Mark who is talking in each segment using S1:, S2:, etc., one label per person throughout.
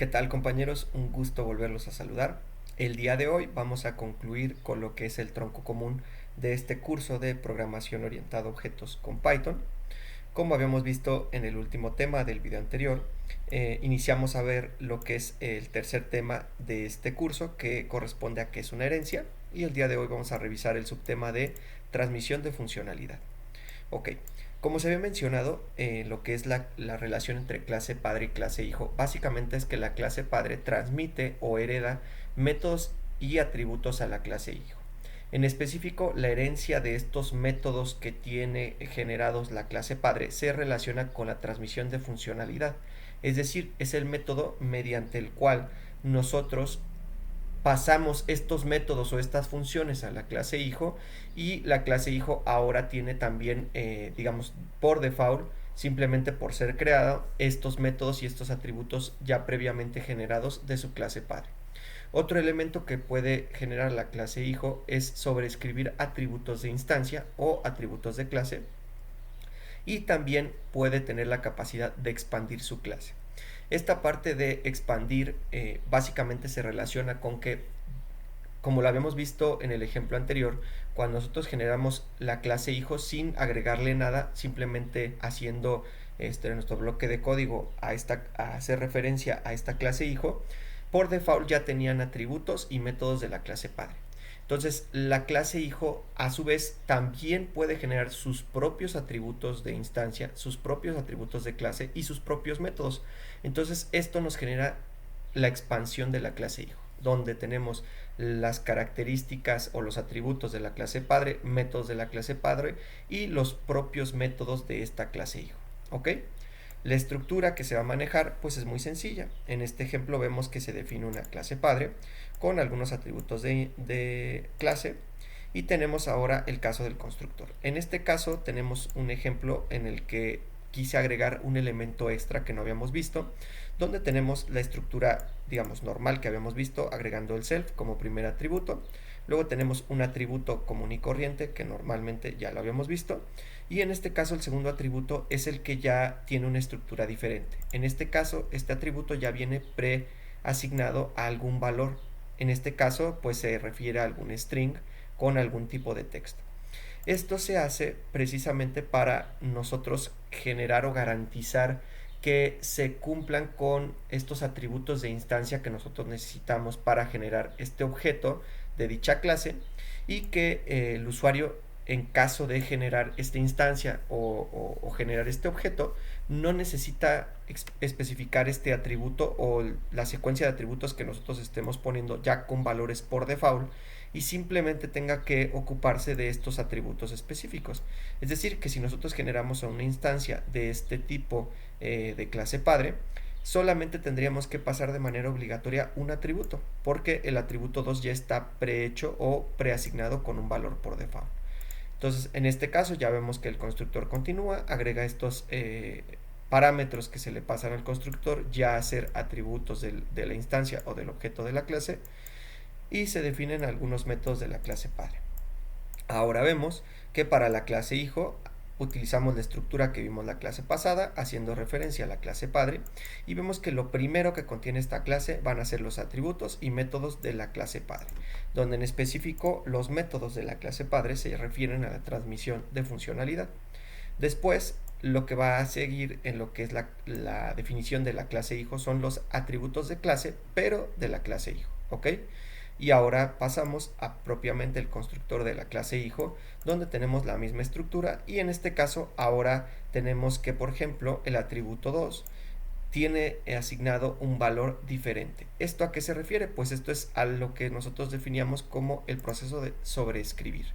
S1: ¿Qué tal, compañeros? Un gusto volverlos a saludar. El día de hoy vamos a concluir con lo que es el tronco común de este curso de programación orientada a objetos con Python. Como habíamos visto en el último tema del video anterior, iniciamos a ver lo que es el tercer tema de este curso, que corresponde a qué es una herencia, y el día de hoy vamos a revisar el subtema de transmisión de funcionalidad. Ok, como se había mencionado, lo que es la relación entre clase padre y clase hijo, básicamente es que la clase padre transmite o hereda métodos y atributos a la clase hijo. En específico, la herencia de estos métodos que tiene generados la clase padre se relaciona con la transmisión de funcionalidad, es decir, es el método mediante el cual nosotros pasamos estos métodos o estas funciones a la clase hijo, y la clase hijo ahora tiene también, digamos, por default, simplemente por ser creada, estos métodos y estos atributos ya previamente generados de su clase padre. Otro elemento que puede generar la clase hijo es sobreescribir atributos de instancia o atributos de clase, y también puede tener la capacidad de expandir su clase. Esta parte de expandir básicamente se relaciona con que, como lo habíamos visto en el ejemplo anterior, cuando nosotros generamos la clase hijo sin agregarle nada, simplemente haciendo nuestro bloque de código a hacer referencia a esta clase hijo, por default ya tenían atributos y métodos de la clase padre. Entonces, la clase hijo a su vez también puede generar sus propios atributos de instancia, sus propios atributos de clase y sus propios métodos. Entonces, esto nos genera la expansión de la clase hijo, donde tenemos las características o los atributos de la clase padre, métodos de la clase padre y los propios métodos de esta clase hijo. ¿Ok? La estructura que se va a manejar pues es muy sencilla. En este ejemplo vemos que se define una clase padre con algunos atributos de clase, y tenemos ahora el caso del constructor. En este caso tenemos un ejemplo en el que quise agregar un elemento extra que no habíamos visto, donde tenemos la estructura, digamos, normal que habíamos visto, agregando el self como primer atributo. Luego tenemos un atributo común y corriente que normalmente ya lo habíamos visto, y en este caso el segundo atributo es el que ya tiene una estructura diferente. En este caso este atributo ya viene preasignado a algún valor. En este caso pues se refiere a algún string con algún tipo de texto. Esto se hace precisamente para nosotros generar o garantizar que se cumplan con estos atributos de instancia que nosotros necesitamos para generar este objeto de dicha clase, y que el usuario, en caso de generar esta instancia o generar este objeto, no necesita especificar este atributo o la secuencia de atributos que nosotros estemos poniendo ya con valores por default, y simplemente tenga que ocuparse de estos atributos específicos. Es decir, que si nosotros generamos una instancia de este tipo de clase padre, solamente tendríamos que pasar de manera obligatoria un atributo, porque el atributo 2 ya está prehecho o preasignado con un valor por default. Entonces, en este caso ya vemos que el constructor continúa, agrega estos parámetros que se le pasan al constructor ya a ser atributos de la instancia o del objeto de la clase, y se definen algunos métodos de la clase padre. Ahora vemos que para la clase hijo utilizamos la estructura que vimos la clase pasada, haciendo referencia a la clase padre, y vemos que lo primero que contiene esta clase van a ser los atributos y métodos de la clase padre, donde en específico los métodos de la clase padre se refieren a la transmisión de funcionalidad. Después, lo que va a seguir en lo que es la definición de la clase hijo son los atributos de clase, pero de la clase hijo, ¿ok? Y ahora pasamos a propiamente el constructor de la clase hijo, donde tenemos la misma estructura, y en este caso ahora tenemos que, por ejemplo, el atributo 2 tiene asignado un valor diferente. ¿Esto a qué se refiere? Pues esto es a lo que nosotros definíamos como el proceso de sobreescribir.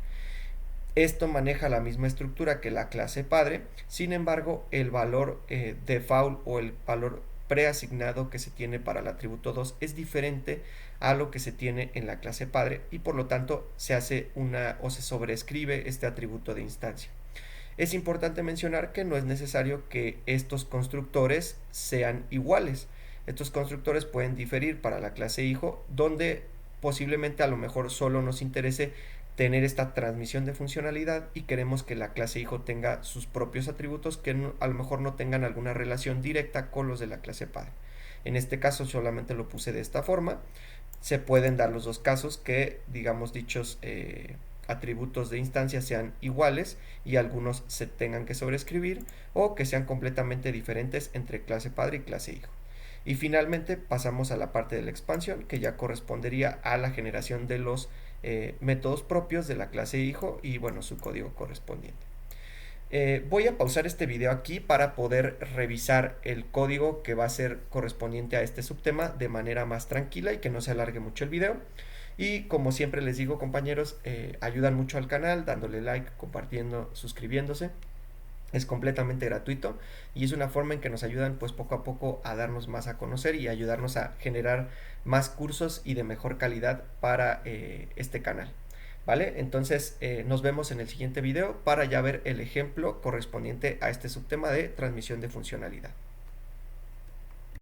S1: Esto maneja la misma estructura que la clase padre, sin embargo el valor default o el valor preasignado que se tiene para el atributo 2 es diferente a lo que se tiene en la clase padre, y por lo tanto se hace se sobreescribe este atributo de instancia. Es importante mencionar que no es necesario que estos constructores sean iguales. Estos constructores pueden diferir para la clase hijo, donde posiblemente a lo mejor solo nos interese tener esta transmisión de funcionalidad y queremos que la clase hijo tenga sus propios atributos que a lo mejor no tengan alguna relación directa con los de la clase padre. En este caso solamente lo puse de esta forma. Se pueden dar los dos casos que, digamos, dichos atributos de instancia sean iguales y algunos se tengan que sobreescribir, o que sean completamente diferentes entre clase padre y clase hijo. Y finalmente pasamos a la parte de la expansión, que ya correspondería a la generación de los métodos propios de la clase hijo y, bueno, su código correspondiente. Voy a pausar este video aquí para poder revisar el código que va a ser correspondiente a este subtema de manera más tranquila y que no se alargue mucho el video. Y como siempre les digo, compañeros, ayudan mucho al canal dándole like, compartiendo, suscribiéndose. Es completamente gratuito y es una forma en que nos ayudan, pues, poco a poco a darnos más a conocer y ayudarnos a generar más cursos y de mejor calidad para este canal. ¿Vale? Entonces nos vemos en el siguiente video para ya ver el ejemplo correspondiente a este subtema de transmisión de funcionalidad.